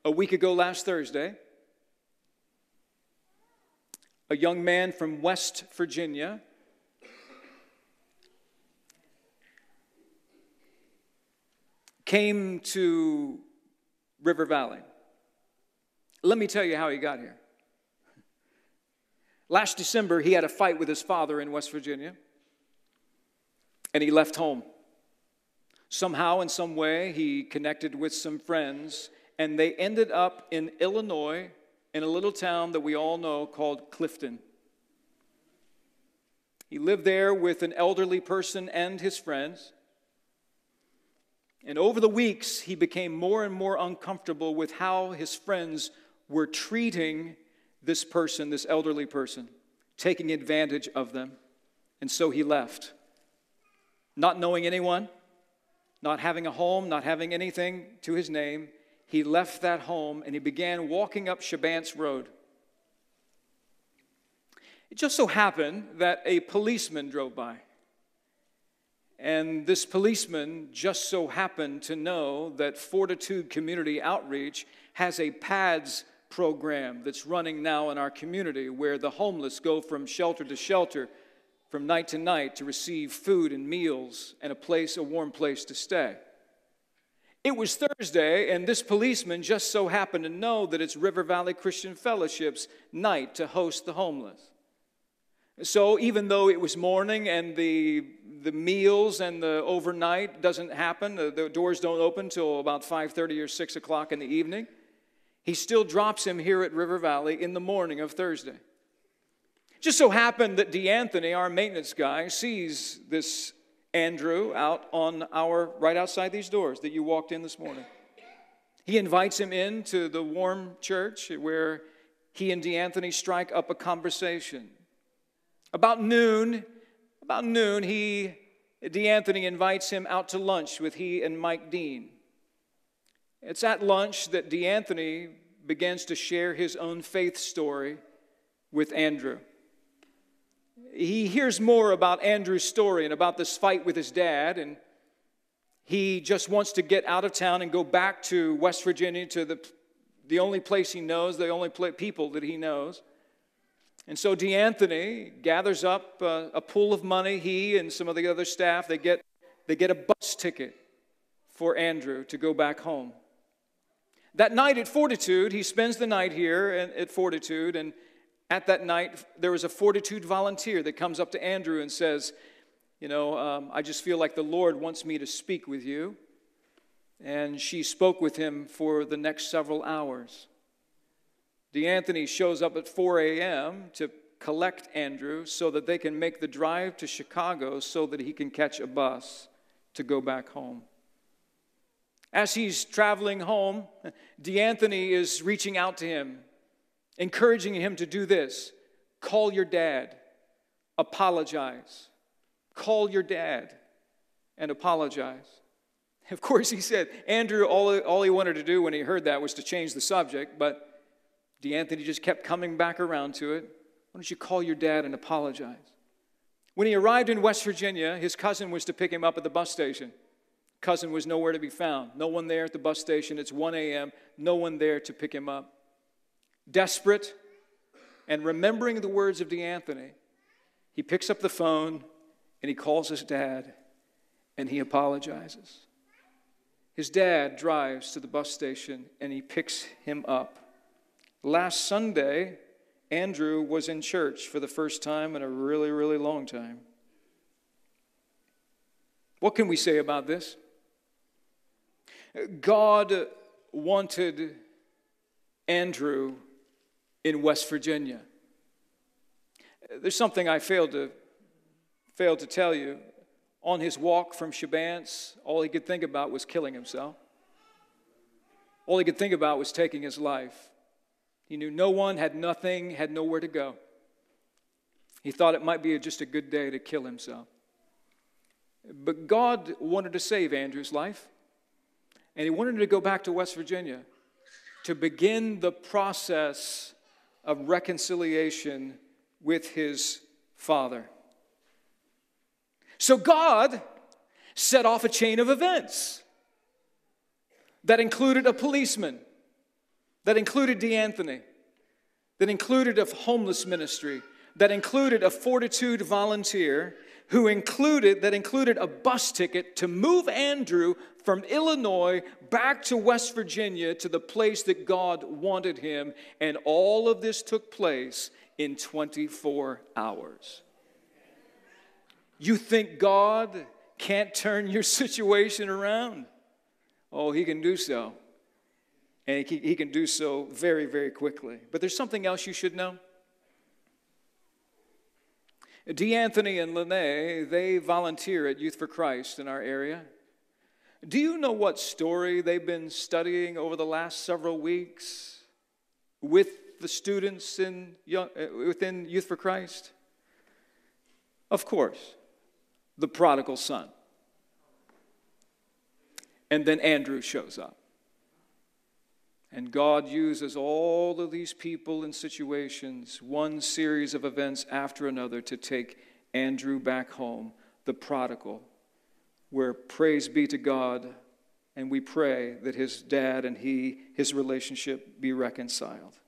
A week ago last Thursday, a young man from West Virginia came to River Valley. Let me tell you how he got here. Last December, he had a fight with his father in West Virginia, and he left home. Somehow, in some way, he connected with some friends, and they ended up in Illinois, in a little town that we all know called Clifton. He lived there with an elderly person and his friends. And over the weeks, he became more and more uncomfortable with how his friends were treating this person, this elderly person, taking advantage of them. And so he left. Not knowing anyone, not having a home, not having anything to his name, he left that home and he began walking up Shabant's Road. It just so happened that a policeman drove by. And this policeman just so happened to know that Fortitude Community Outreach has a PADS program that's running now in our community where the homeless go from shelter to shelter, from night to night to receive food and meals and a warm place to stay. It was Thursday, and this policeman just so happened to know that it's River Valley Christian Fellowship's night to host the homeless. So even though it was morning and the meals and the overnight doesn't happen, the doors don't open till about 5:30 or 6 o'clock in the evening, he still drops him here at River Valley in the morning of Thursday. Just so happened that DeAnthony, our maintenance guy, sees this Andrew right outside these doors that you walked in this morning. He invites him into the warm church where he and DeAnthony strike up a conversation. About noon, DeAnthony invites him out to lunch with he and Mike Dean. It's at lunch that DeAnthony begins to share his own faith story with Andrew. He hears more about Andrew's story and about this fight with his dad, and he just wants to get out of town and go back to West Virginia, to the only place he knows, the only people that he knows. And so DeAnthony gathers up a pool of money. He and some of the other staff, they get a bus ticket for Andrew to go back home. That night at Fortitude, he spends the night here at Fortitude, and at that night, there was a Fortitude volunteer that comes up to Andrew and says, I just feel like the Lord wants me to speak with you. And she spoke with him for the next several hours. DeAnthony shows up at 4 a.m. to collect Andrew so that they can make the drive to Chicago so that he can catch a bus to go back home. As he's traveling home, DeAnthony is reaching out to him, encouraging him to do this. Call your dad, apologize. Call your dad and apologize. Of course, he said, Andrew, all he wanted to do when he heard that was to change the subject, but DeAnthony just kept coming back around to it. Why don't you call your dad and apologize? When he arrived in West Virginia, his cousin was to pick him up at the bus station. Cousin was nowhere to be found. No one there at the bus station. It's 1 a.m. No one there to pick him up. Desperate and remembering the words of DeAnthony, he picks up the phone and he calls his dad and he apologizes. His dad drives to the bus station and he picks him up. Last Sunday, Andrew was in church for the first time in a really, really long time. What can we say about this? God wanted Andrew in West Virginia. There's something I failed to tell you. On his walk from Shabant's, all he could think about was killing himself. All he could think about was taking his life. He knew no one, had nothing, had nowhere to go. He thought it might be just a good day to kill himself. But God wanted to save Andrew's life, and he wanted him to go back to West Virginia to begin the process of reconciliation with his father. So God set off a chain of events that included a policeman that included DeAnthony, that included a homeless ministry, that included a Fortitude volunteer, that included a bus ticket to move Andrew from Illinois back to West Virginia to the place that God wanted him. And all of this took place in 24 hours. You think God can't turn your situation around? Oh, he can do so. And he can do so very, very quickly. But there's something else you should know. DeAnthony and Lene, they volunteer at Youth for Christ in our area. Do you know what story they've been studying over the last several weeks with the students within Youth for Christ? Of course, the prodigal son. And then Andrew shows up. And God uses all of these people and situations, one series of events after another, to take Andrew back home, the prodigal, where, praise be to God, and we pray that his dad and his relationship be reconciled.